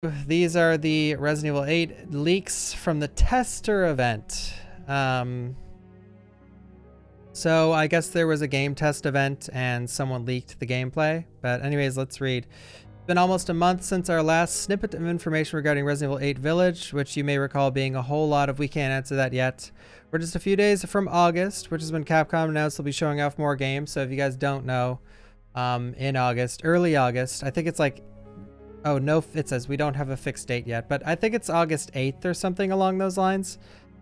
These are the Resident Evil 8 leaks from the tester event. So I guess there was a game test event and someone leaked the gameplay. But anyways, let's read. It's been almost a month since our last snippet of information regarding Resident Evil 8 Village, which you may recall being a whole lot of "we can't answer that yet." We're just a few days from August, which is when Capcom announced they'll be showing off more games. So if you guys don't know, in August, early August, I think it's like, oh no, it says we don't have a fixed date yet, but I think it's August 8th or something along those lines,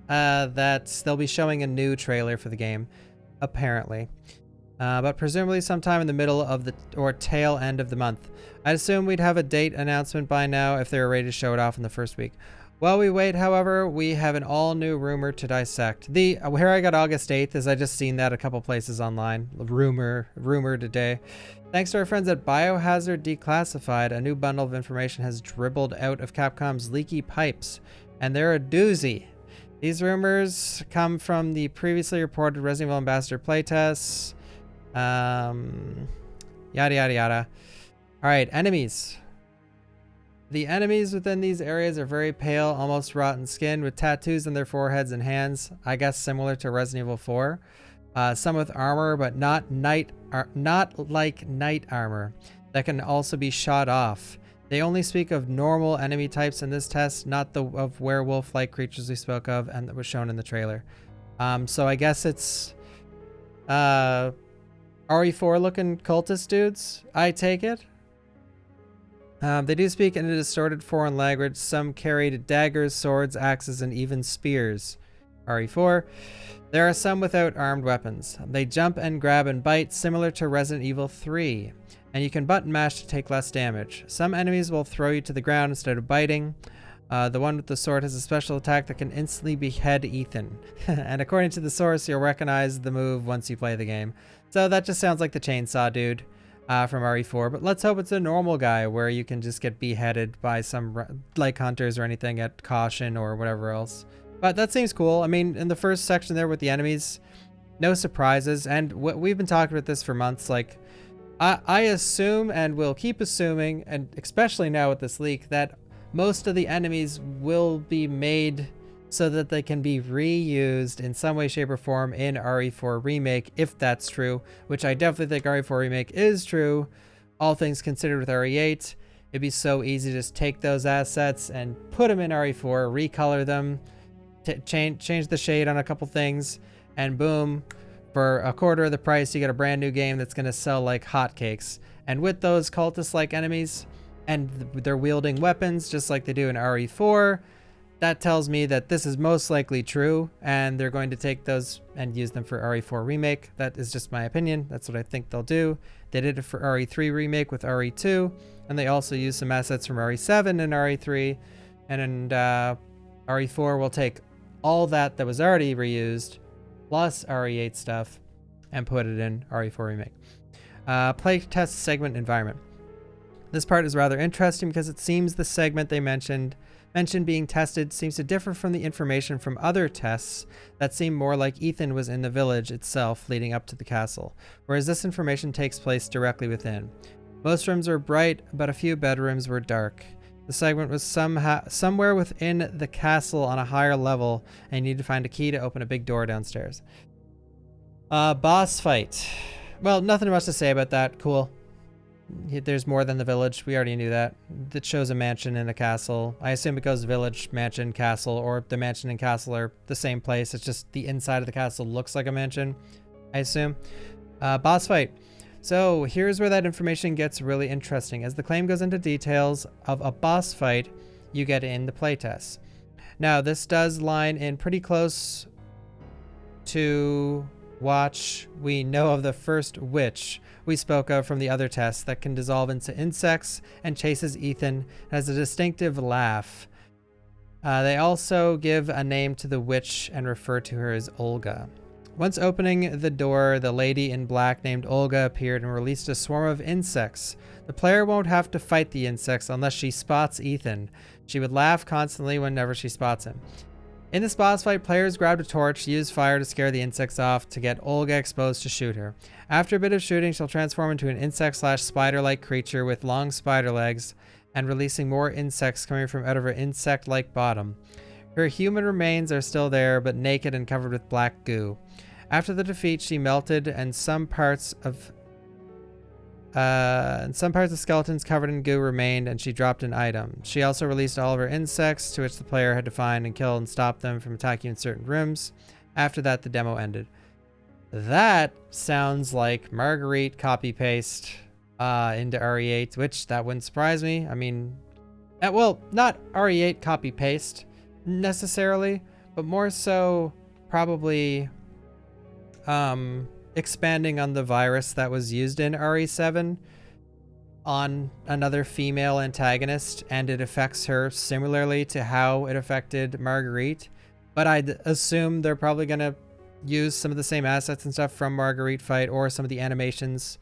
that they'll be showing a new trailer for the game, apparently. But presumably sometime in the middle of the, or tail end of the month. I'd assume we'd have a date announcement by now if they were ready to show it off in the first week. While we wait, however, we have an all-new rumor to dissect. Where I got August 8th is I just seen that a couple places online. Rumor today. Thanks to our friends at Biohazard Declassified, a new bundle of information has dribbled out of Capcom's leaky pipes, and they're a doozy. These rumors come from the previously reported Resident Evil Ambassador playtests. Yada yada yada. Alright, enemies. The enemies within these areas are very pale, almost rotten skin, with tattoos on their foreheads and hands, I guess similar to Resident Evil 4. Some with armor, but not like knight armor, that can also be shot off. They only speak of normal enemy types in this test, not the of werewolf-like creatures we spoke of and that was shown in the trailer. So I guess it's RE4 looking cultist dudes, I take it. They do speak in a distorted foreign language. Some carried daggers, swords, axes, and even spears. RE4. There are some without armed weapons. They jump and grab and bite, similar to Resident Evil 3. And you can button mash to take less damage. Some enemies will throw you to the ground instead of biting. The one with the sword has a special attack that can instantly behead Ethan. And according to the source, you'll recognize the move once you play the game. So that just sounds like the chainsaw dude. From RE4, but let's hope it's a normal guy where you can just get beheaded by some like hunters or anything at caution or whatever else. But that seems cool. I mean, in the first section there with the enemies, no surprises, and we've been talking about this for months. Like, I assume and will keep assuming, and especially now with this leak, that most of the enemies will be made so that they can be reused in some way, shape, or form in RE4 Remake, if that's true, which I definitely think RE4 Remake is true. All things considered with RE8, it'd be so easy to just take those assets and put them in RE4, recolor them, change the shade on a couple things, and boom, for a quarter of the price, you get a brand new game that's going to sell like hotcakes. And with those cultist-like enemies, and they're wielding weapons just like they do in RE4, that tells me that this is most likely true, and they're going to take those and use them for RE4 Remake. That is just my opinion. That's what I think they'll do. They did it for RE3 Remake with RE2, and they also used some assets from RE7 and RE3, and RE4 will take all that was already reused, plus RE8 stuff, and put it in RE4 Remake. Playtest segment environment. This part is rather interesting because it seems the segment they mentioned being tested seems to differ from the information from other tests that seem more like Ethan was in the village itself leading up to the castle, whereas this information takes place directly within. Most rooms were bright, but a few bedrooms were dark. The segment was somewhere within the castle on a higher level, and you need to find a key to open a big door downstairs. Boss fight. Well, nothing much to say about that. Cool. There's more than the village. We already knew that. It shows a mansion and a castle. I assume it goes village, mansion, castle, or the mansion and castle are the same place. It's just the inside of the castle looks like a mansion, I assume. Boss fight. So here's where that information gets really interesting. As the claim goes into details of a boss fight you get in the playtest. Now, this does line in pretty close to what we know of the first witch we spoke of from the other tests that can dissolve into insects and chases Ethan, and has a distinctive laugh. They also give a name to the witch and refer to her as Olga. Once opening the door, the lady in black named Olga appeared and released a swarm of insects. The player won't have to fight the insects unless she spots Ethan. She would laugh constantly whenever she spots him. In this boss fight, players grabbed a torch, used fire to scare the insects off to get Olga exposed to shoot her. After a bit of shooting, she'll transform into an insect/spider-like creature with long spider legs and releasing more insects coming from out of her insect-like bottom. Her human remains are still there, but naked and covered with black goo. After the defeat, she melted, and some parts of skeletons covered in goo remained, and she dropped an item. She also released all of her insects, to which the player had to find and kill and stop them from attacking in certain rooms. After that, the demo ended. That sounds like Marguerite copy-paste into RE8, which that wouldn't surprise me. I mean, well, not RE8 copy-paste necessarily, but more so probably expanding on the virus that was used in RE7 on another female antagonist, and it affects her similarly to how it affected Marguerite. But I'd assume they're probably going to use some of the same assets and stuff from Marguerite fight, or some of the animations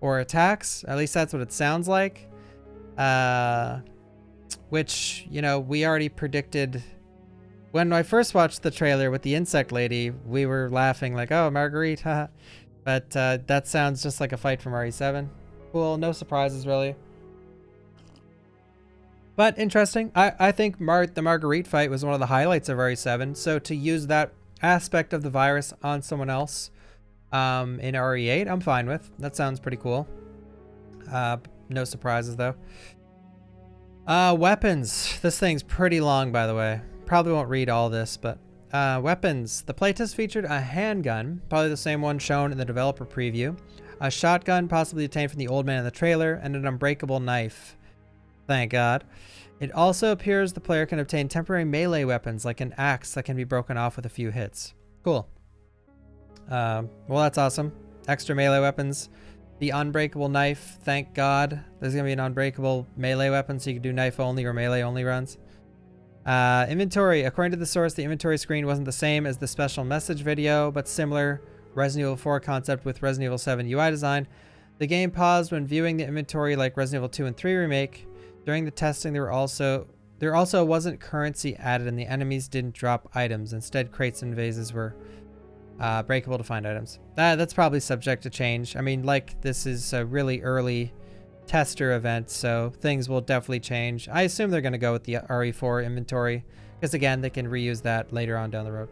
or attacks. At least that's what it sounds like. Which, you know, we already predicted. When I first watched the trailer with the insect lady, we were laughing like, oh, Marguerite, haha. But that sounds just like a fight from RE7. Cool, no surprises really. But interesting. I think the Marguerite fight was one of the highlights of RE7. So to use that aspect of the virus on someone else in RE8, I'm fine with. That sounds pretty cool. No surprises though. Weapons. This thing's pretty long, by the way. Probably won't read all this, but weapons. The playtest featured a handgun, probably the same one shown in the developer preview, a shotgun possibly obtained from the old man in the trailer, and an unbreakable knife. Thank God. It also appears the player can obtain temporary melee weapons like an axe that can be broken off with a few hits. Cool. Well, that's awesome. Extra melee weapons. The unbreakable knife, thank God. There's going to be an unbreakable melee weapon, so you can do knife only or melee only runs. Inventory. According to the source, the inventory screen wasn't the same as the special message video, but similar Resident Evil 4 concept with Resident Evil 7 UI design. The game paused when viewing the inventory like Resident Evil 2 and 3 Remake. During the testing, there also wasn't currency added, and the enemies didn't drop items. Instead, crates and vases were breakable to find items. That's probably subject to change. I mean, like, this is a really early tester event, so things will definitely change. I assume they're going to go with the RE4 inventory, because again, they can reuse that later on down the road.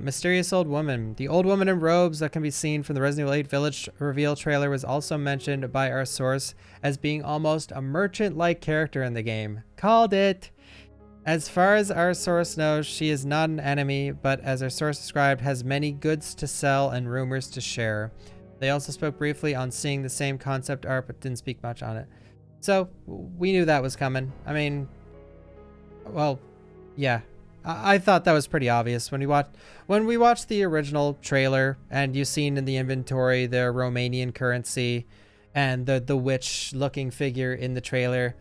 Mysterious old woman. The old woman in robes that can be seen from the Resident Evil 8 Village reveal trailer was also mentioned by our source as being almost a merchant-like character in the game. Called it! As far as our source knows, she is not an enemy, but as our source described, has many goods to sell and rumors to share. They also spoke briefly on seeing the same concept art, but didn't speak much on it. So, we knew that was coming. I mean, well, yeah. I thought that was pretty obvious when we watched the original trailer, and you seen in the inventory the Romanian currency and the witch-looking figure in the trailer.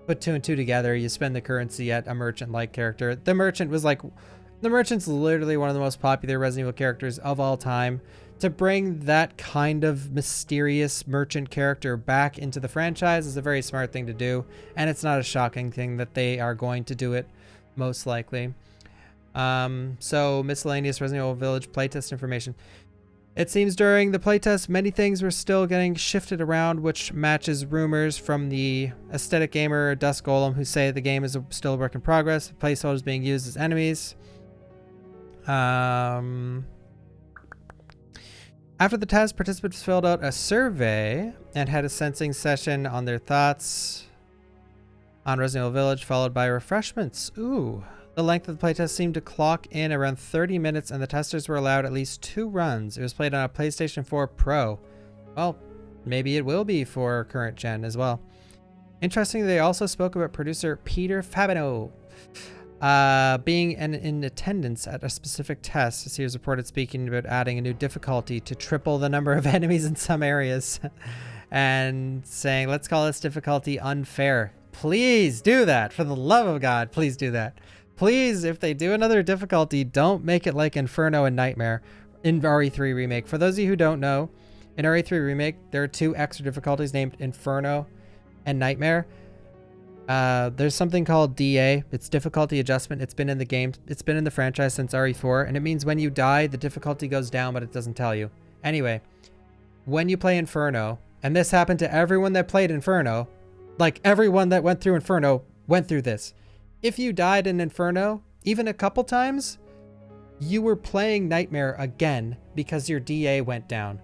Put two and two together, you spend the currency at a merchant-like character. The merchant's literally one of the most popular Resident Evil characters of all time. To bring that kind of mysterious merchant character back into the franchise is a very smart thing to do, and it's not a shocking thing that they are going to do it, most likely. So miscellaneous Resident Evil Village playtest information. It seems during the playtest, many things were still getting shifted around, which matches rumors from the aesthetic gamer Dust Golem, who say the game is still a work in progress. Placeholders being used as enemies. After the test, participants filled out a survey and had a sensing session on their thoughts on Resident Evil Village, followed by refreshments. Ooh. The length of the playtest seemed to clock in around 30 minutes, and the testers were allowed at least 2 runs. It was played on a PlayStation 4 Pro. Well, maybe it will be for current gen as well. Interestingly, they also spoke about producer Peter Fabino being in attendance at a specific test, as he was reported speaking about adding a new difficulty to triple the number of enemies in some areas and saying, let's call this difficulty unfair. Please do that. For the love of God, please do that. Please, if they do another difficulty, don't make it like Inferno and Nightmare in RE3 Remake. For those of you who don't know, in RE3 Remake, there are 2 extra difficulties named Inferno and Nightmare. There's something called DA. It's difficulty adjustment. It's been in the game. It's been in the franchise since RE4, and it means when you die, the difficulty goes down, but it doesn't tell you. Anyway, when you play Inferno, and this happened to everyone that played Inferno, Like, everyone that went through Inferno went through this. If you died in Inferno, even a couple times, you were playing Nightmare again because your DA went down.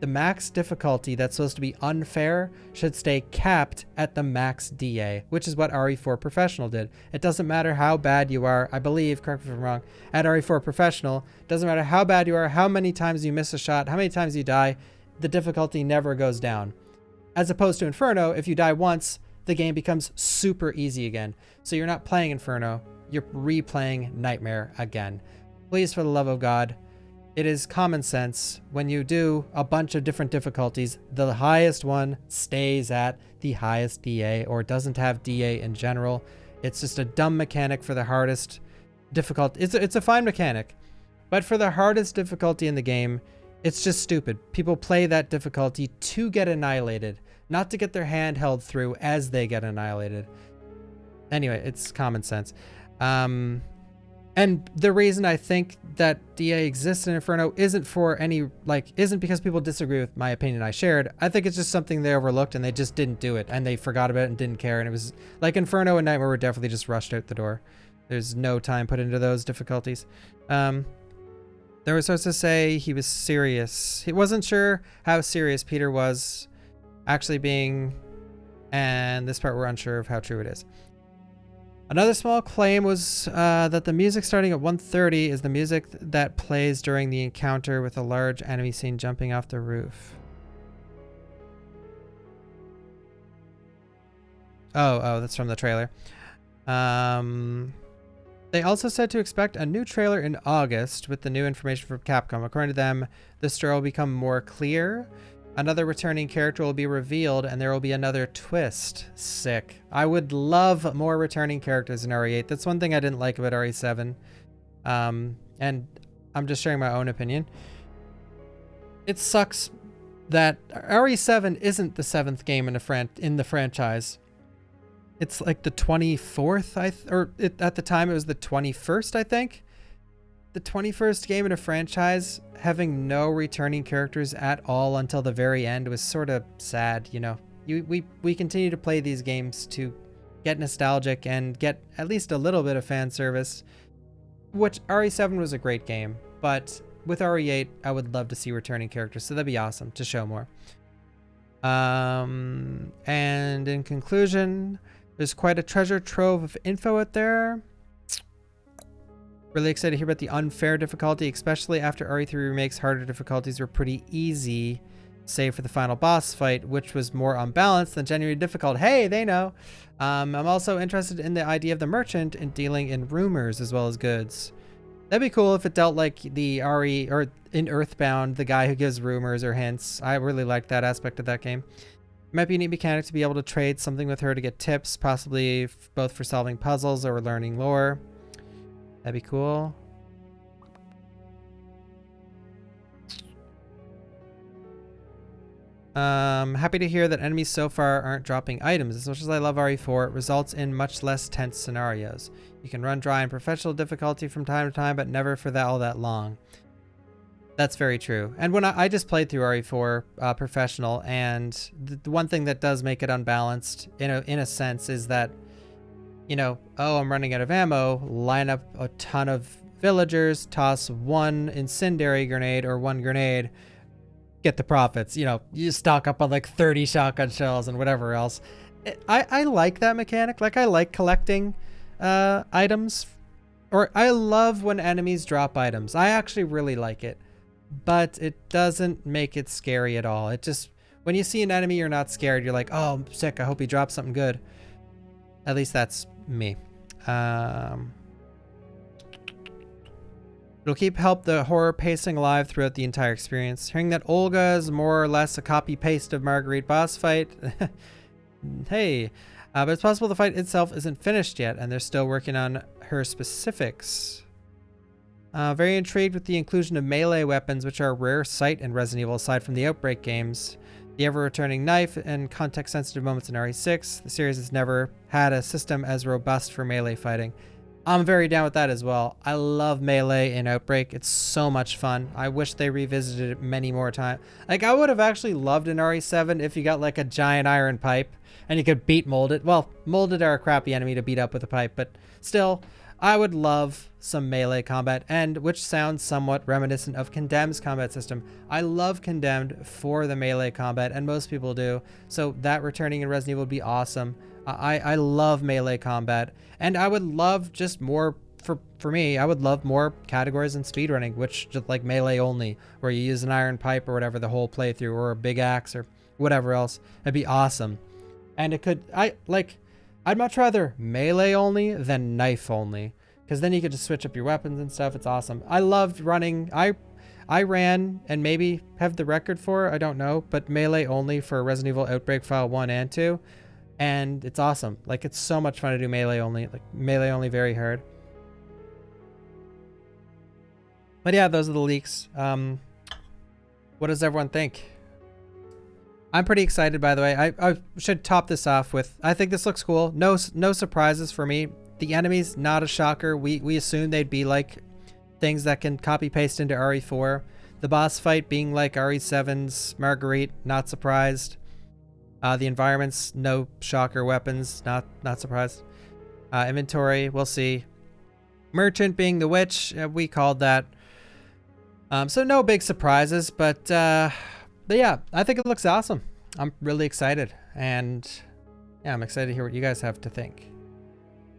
The max difficulty that's supposed to be unfair should stay capped at the max DA, which is what RE4 Professional did. It doesn't matter how bad you are, I believe, correct me if I'm wrong, at RE4 Professional, it doesn't matter how bad you are, how many times you miss a shot, how many times you die, the difficulty never goes down. As opposed to Inferno, if you die once, the game becomes super easy again. So you're not playing Inferno, you're replaying Nightmare again. Please, for the love of God, it is common sense. When you do a bunch of different difficulties, the highest one stays at the highest DA, or doesn't have DA in general. It's just a dumb mechanic for the hardest difficulty. It's a fine mechanic, but for the hardest difficulty in the game, it's just stupid. People play that difficulty to get annihilated, not to get their hand held through as they get annihilated. Anyway, it's common sense. And the reason I think that DA exists in Inferno isn't because people disagree with my opinion I shared. I think it's just something they overlooked and they just didn't do it, and they forgot about it and didn't care. And it was like Inferno and Nightmare were definitely just rushed out the door. There's no time put into those difficulties. There was supposed to say he was serious. He wasn't sure how serious Peter was actually being, and this part we're unsure of how true it is. Another small claim was that the music starting at 1:30 is the music that plays during the encounter with a large enemy seen jumping off the roof. Oh, that's from the trailer. They also said to expect a new trailer in August with the new information from Capcom. According to them, the story will become more clear. Another returning character will be revealed, and there will be another twist. Sick. I would love more returning characters in RE8. That's one thing I didn't like about RE7. And I'm just sharing my own opinion. It sucks that RE7 isn't the 7th game in the franchise. It's like the 24th, at the time it was the 21st, I think. The 21st game in a franchise having no returning characters at all until the very end was sort of sad, you know. We continue to play these games to get nostalgic and get at least a little bit of fan service, which RE7 was a great game, but with RE8 I would love to see returning characters, so that'd be awesome to show more. And in conclusion, there's quite a treasure trove of info out there. Really excited to hear about the unfair difficulty, especially after RE3 Remake's harder difficulties were pretty easy, save for the final boss fight, which was more unbalanced than genuinely difficult. Hey, they know. I'm also interested in the idea of the merchant in dealing in rumors as well as goods. That'd be cool if it dealt like the RE, or in Earthbound, the guy who gives rumors or hints. I really liked that aspect of that game. It might be a neat mechanic to be able to trade something with her to get tips, possibly both for solving puzzles or learning lore. That'd be cool. Happy to hear that enemies so far aren't dropping items. As much as I love RE4, it results in much less tense scenarios. You can run dry in professional difficulty from time to time, but never for all that long. That's very true. And when I just played through RE4 Professional, and the one thing that does make it unbalanced, in a sense, is that, you know, oh, I'm running out of ammo, line up a ton of villagers, toss one incendiary grenade or one grenade, get the profits. You know, you stock up on like 30 shotgun shells and whatever else. I like that mechanic. Like, I like collecting items, or I love when enemies drop items. I actually really like it, but it doesn't make it scary at all. It just, when you see an enemy, you're not scared. You're like, oh, I'm sick. I hope he drops something good. At least that's me. It'll help the horror pacing alive throughout the entire experience. Hearing that Olga is more or less a copy-paste of Marguerite boss fight. Hey. But it's possible the fight itself isn't finished yet, and they're still working on her specifics. Very intrigued with the inclusion of melee weapons, which are a rare sight in Resident Evil aside from the Outbreak games. The ever-returning knife and context-sensitive moments in RE6. The series has never had a system as robust for melee fighting. I'm very down with that as well. I love melee in Outbreak. It's so much fun. I wish they revisited it many more times. Like, I would have actually loved an RE7 if you got like a giant iron pipe and you could beat Molded. Well, Molded are a crappy enemy to beat up with a pipe, but still, I would love some melee combat, and which sounds somewhat reminiscent of Condemned's combat system. I love Condemned for the melee combat, and most people do, so that returning in Resident Evil would be awesome. I love melee combat, and I would love just more, for me, I would love more categories in speedrunning, which just like melee only, where you use an iron pipe or whatever the whole playthrough, or a big axe or whatever else. It'd be awesome. And it could, I'd much rather melee only than knife only, because then you could just switch up your weapons and stuff. It's awesome. I loved running. I ran and maybe have the record for, I don't know, but melee only for Resident Evil Outbreak File 1 and 2. And it's awesome. Like, it's so much fun to do melee only. Like, melee only very hard. But yeah, those are the leaks. What does everyone think? I'm pretty excited, by the way. I should top this off with, I think this looks cool. No surprises for me. The enemies, not a shocker. We assumed they'd be like things that can copy paste into RE4. The boss fight being like RE7's Marguerite, not surprised. The environments, no shocker. Weapons, not surprised. Inventory, we'll see. Merchant being the witch, we called that. So no big surprises, but yeah, I think it looks awesome. I'm really excited, and yeah, I'm excited to hear what you guys have to think.